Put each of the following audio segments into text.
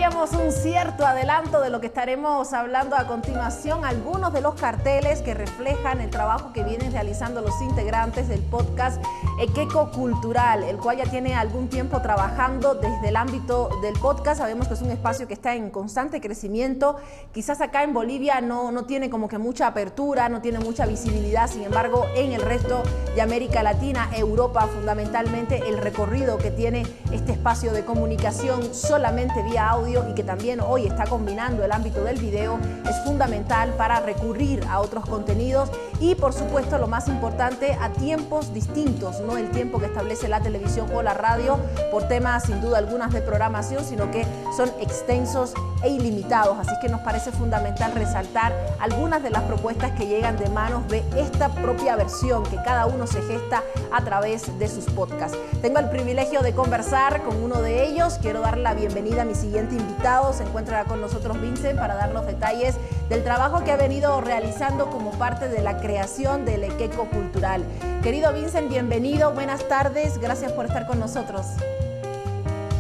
teníamos un cierto adelanto de lo que estaremos hablando a continuación, algunos de los carteles que reflejan el trabajo que vienen realizando los integrantes del podcast Ekeko Cultural, el cual ya tiene algún tiempo trabajando desde el ámbito del podcast. Sabemos que es un espacio que está en constante crecimiento. Quizás acá en Bolivia no tiene como que mucha apertura, no tiene mucha visibilidad. Sin embargo, en el resto de América Latina, Europa fundamentalmente, el recorrido que tiene este espacio de comunicación solamente vía audio y que también hoy está combinando el ámbito del video es fundamental para recurrir a otros contenidos y, por supuesto, lo más importante, a tiempos distintos, no el tiempo que establece la televisión o la radio por temas sin duda algunas de programación, sino que son extensos e ilimitados. Así que nos parece fundamental resaltar algunas de las propuestas que llegan de manos de esta propia versión que cada uno se gesta a través de sus podcasts. Tengo el privilegio de conversar con uno de ellos. Quiero dar la bienvenida a mi siguiente invitado. Se encuentra con nosotros Vincent para dar los detalles del trabajo que ha venido realizando como parte de la creación del Ekeko Cultural. Querido Vincent, bienvenido, buenas tardes, gracias por estar con nosotros.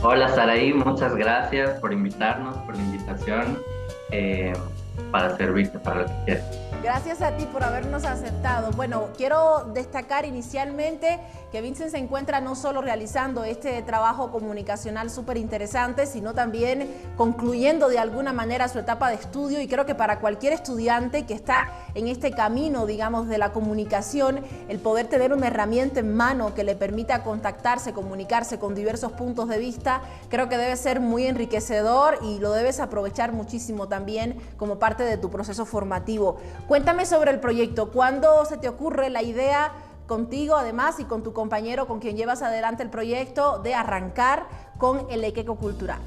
Hola Saraí, muchas gracias por invitarnos, por la invitación, para servirte para lo que quieras. Gracias a ti por habernos aceptado. Bueno, quiero destacar inicialmente que Vincent se encuentra no solo realizando este trabajo comunicacional súper interesante, sino también concluyendo de alguna manera su etapa de estudio, y creo que para cualquier estudiante que está en este camino, digamos, de la comunicación, el poder tener una herramienta en mano que le permita contactarse, comunicarse con diversos puntos de vista, creo que debe ser muy enriquecedor y lo debes aprovechar muchísimo también como parte de tu proceso formativo. Cuéntame sobre el proyecto. ¿Cuándo se te ocurre la idea contigo, además, y con tu compañero con quien llevas adelante el proyecto, de arrancar con el Ekeko Cultural?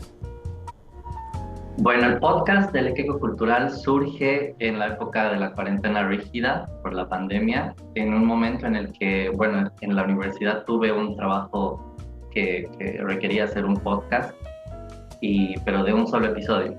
Bueno, el podcast del Ekeko Cultural surge en la época de la cuarentena rígida por la pandemia, en un momento en el que, bueno, en la universidad tuve un trabajo que requería hacer un podcast, pero de un solo episodio.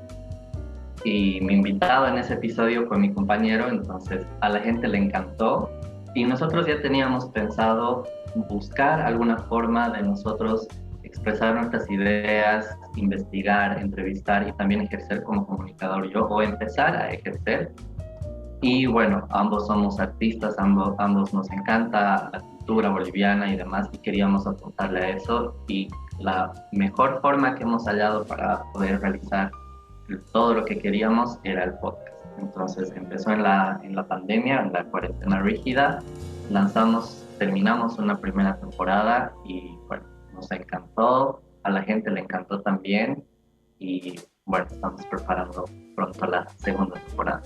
Y mi invitado en ese episodio fue mi compañero, entonces a la gente le encantó y nosotros ya teníamos pensado buscar alguna forma de nosotros expresar nuestras ideas, investigar, entrevistar y también ejercer como comunicador yo, o empezar a ejercer. Y bueno, ambos somos artistas, ambos nos encanta la cultura boliviana y demás, y queríamos apuntarle a eso, y la mejor forma que hemos hallado para poder realizar todo lo que queríamos era el podcast. Entonces empezó en la pandemia, en la cuarentena rígida, terminamos una primera temporada y bueno, nos encantó, a la gente le encantó también y bueno, estamos preparando pronto la segunda temporada.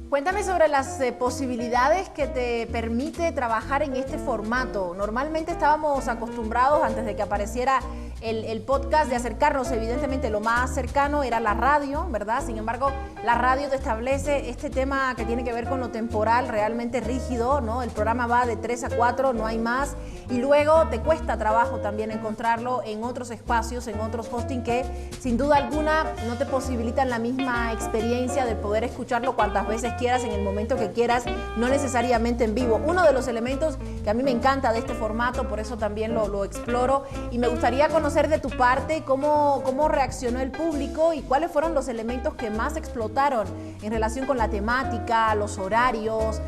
Cuéntame sobre las posibilidades que te permite trabajar en este formato. Normalmente estábamos acostumbrados, antes de que apareciera el podcast, de acercarnos, evidentemente lo más cercano era la radio, ¿verdad? Sin embargo, la radio te establece este tema que tiene que ver con lo temporal realmente rígido, ¿no? El programa va de 3 a 4, no hay más, y luego te cuesta trabajo también encontrarlo en otros espacios, en otros hosting que sin duda alguna no te posibilitan la misma experiencia de poder escucharlo cuantas veces quieras, en el momento que quieras, no necesariamente en vivo. Uno de los elementos que a mí me encanta de este formato, por eso también lo exploro, y me gustaría conocer de tu parte cómo reaccionó el público y cuáles fueron los elementos que más explotaron en relación con la temática, los horarios,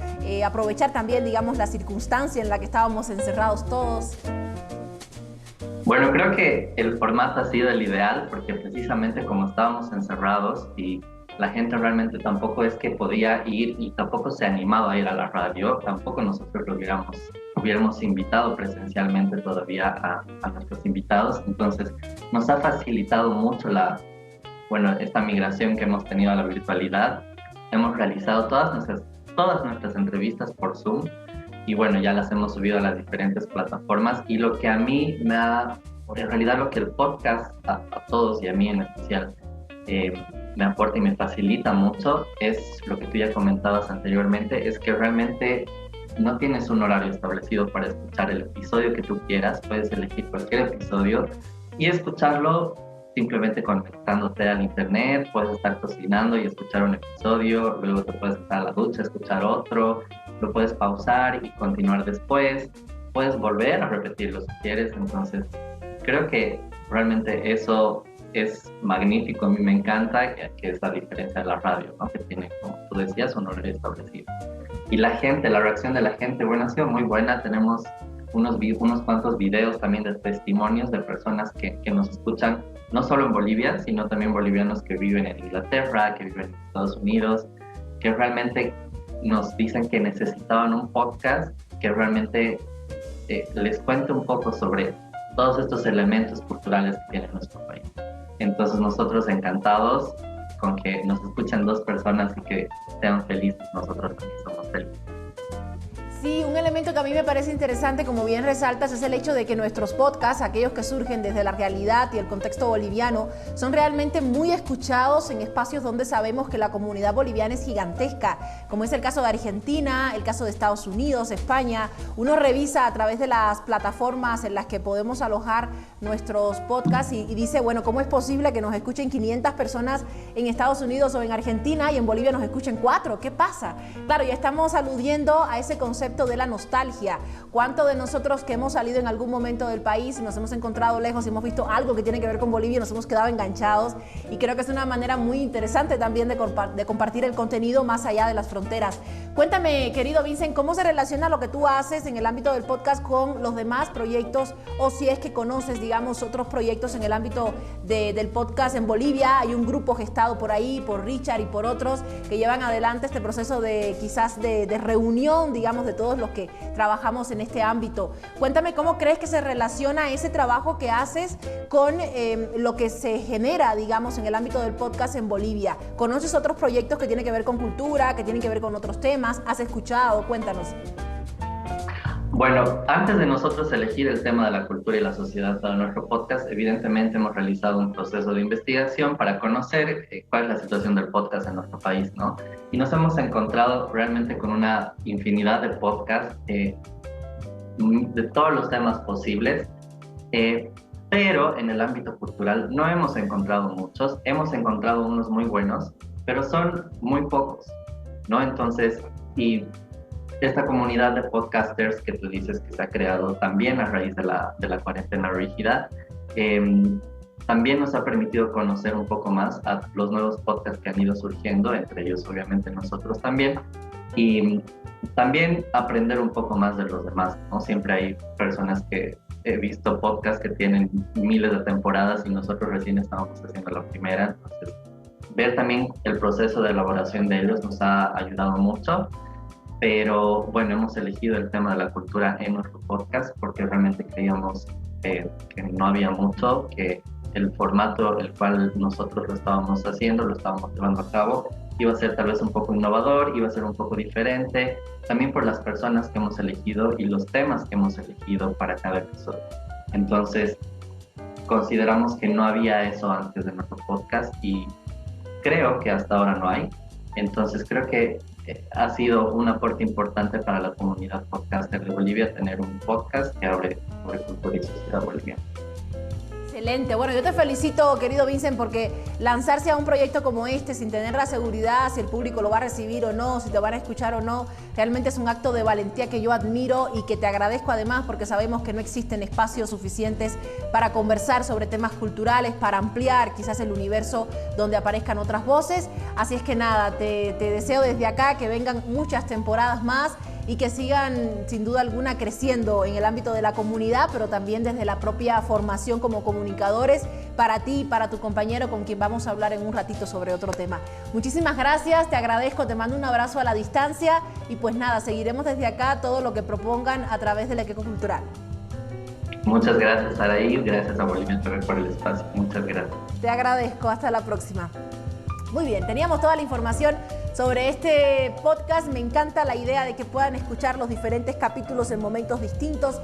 aprovechar también, digamos, la circunstancia en la que estábamos encerrados todos. Bueno, creo que el formato ha sido el ideal porque precisamente como estábamos encerrados y la gente realmente tampoco es que podía ir y tampoco se animaba a ir a la radio, tampoco nosotros lo hubiéramos invitado presencialmente todavía a nuestros invitados. Entonces nos ha facilitado mucho esta migración que hemos tenido a la virtualidad. Hemos realizado todas nuestras entrevistas por Zoom y bueno, ya las hemos subido a las diferentes plataformas, y lo que a mí en realidad lo que el podcast a todos y a mí en especial me aporta y me facilita mucho es lo que tú ya comentabas anteriormente, es que realmente no tienes un horario establecido para escuchar el episodio que tú quieras, puedes elegir cualquier episodio y escucharlo simplemente conectándote al internet. Puedes estar cocinando y escuchar un episodio, luego te puedes estar a la ducha, escuchar otro, lo puedes pausar y continuar después, puedes volver a repetirlo si quieres. Entonces creo que realmente eso es magnífico, a mí me encanta, que es la diferencia de la radio, ¿no? Que tiene, como tú decías, un horario establecido. Y la gente, la reacción de la gente, bueno, ha sido muy buena. Tenemos unos cuantos videos también de testimonios de personas que nos escuchan, no solo en Bolivia, sino también bolivianos que viven en Inglaterra, que viven en Estados Unidos, que realmente nos dicen que necesitaban un podcast que realmente les cuente un poco sobre todos estos elementos culturales que tiene nuestro país. Entonces nosotros encantados con que nos escuchen 2 personas y que sean felices, nosotros también somos felices. Sí, un elemento que a mí me parece interesante, como bien resaltas, es el hecho de que nuestros podcasts, aquellos que surgen desde la realidad y el contexto boliviano, son realmente muy escuchados en espacios donde sabemos que la comunidad boliviana es gigantesca, como es el caso de Argentina, el caso de Estados Unidos, España. Uno revisa a través de las plataformas en las que podemos alojar nuestros podcasts y dice, bueno, ¿cómo es posible que nos escuchen 500 personas en Estados Unidos o en Argentina y en Bolivia nos escuchen 4? ¿Qué pasa? Claro, ya estamos aludiendo a ese concepto de la nostalgia. ¿Cuánto de nosotros que hemos salido en algún momento del país y nos hemos encontrado lejos y hemos visto algo que tiene que ver con Bolivia y nos hemos quedado enganchados? Y creo que es una manera muy interesante también de compartir el contenido más allá de las fronteras. Cuéntame, querido Vincent, ¿cómo se relaciona lo que tú haces en el ámbito del podcast con los demás proyectos, o si es que conoces, digamos, otros proyectos en el ámbito del podcast en Bolivia? Hay un grupo gestado por ahí, por Richard y por otros, que llevan adelante este proceso de quizás de reunión, digamos, de todos los que trabajamos en este ámbito. Cuéntame cómo crees que se relaciona ese trabajo que haces con lo que se genera, digamos, en el ámbito del podcast en Bolivia. ¿Conoces otros proyectos que tienen que ver con cultura, que tienen que ver con otros temas? ¿Has escuchado? Cuéntanos. Bueno, antes de nosotros elegir el tema de la cultura y la sociedad para nuestro podcast, evidentemente hemos realizado un proceso de investigación para conocer cuál es la situación del podcast en nuestro país, ¿no? Y nos hemos encontrado realmente con una infinidad de podcasts de todos los temas posibles, pero en el ámbito cultural no hemos encontrado muchos. Hemos encontrado unos muy buenos, pero son muy pocos, ¿no? Entonces, y esta comunidad de podcasters que tú dices que se ha creado también a raíz de la cuarentena rígida, también nos ha permitido conocer un poco más a los nuevos podcasts que han ido surgiendo, entre ellos obviamente nosotros también, y también aprender un poco más de los demás, ¿no? Siempre hay personas que he visto podcasts que tienen miles de temporadas y nosotros recién estamos haciendo la primera, entonces ver también el proceso de elaboración de ellos nos ha ayudado mucho. Pero bueno, hemos elegido el tema de la cultura en nuestro podcast porque realmente creíamos que no había mucho, que el formato el cual nosotros lo estábamos haciendo, lo estábamos llevando a cabo, iba a ser tal vez un poco innovador, iba a ser un poco diferente, también por las personas que hemos elegido y los temas que hemos elegido para cada episodio. Entonces, consideramos que no había eso antes de nuestro podcast y creo que hasta ahora no hay. Entonces, creo que ha sido un aporte importante para la comunidad podcaster de Bolivia tener un podcast que hable sobre cultura y sociedad boliviana. Excelente. Bueno, yo te felicito, querido Vincent, porque lanzarse a un proyecto como este sin tener la seguridad si el público lo va a recibir o no, si te van a escuchar o no, realmente es un acto de valentía que yo admiro y que te agradezco además porque sabemos que no existen espacios suficientes para conversar sobre temas culturales, para ampliar quizás el universo donde aparezcan otras voces. Así es que nada, te deseo desde acá que vengan muchas temporadas más y que sigan sin duda alguna creciendo en el ámbito de la comunidad, pero también desde la propia formación como comunicadores para ti y para tu compañero con quien vamos a hablar en un ratito sobre otro tema. Muchísimas gracias, te agradezco, te mando un abrazo a la distancia y pues nada, seguiremos desde acá todo lo que propongan a través del Equeco Cultural. Muchas gracias, Saraí, gracias a Bolivia por el espacio, muchas gracias. Te agradezco, hasta la próxima. Muy bien, teníamos toda la información sobre este podcast. Me encanta la idea de que puedan escuchar los diferentes capítulos en momentos distintos.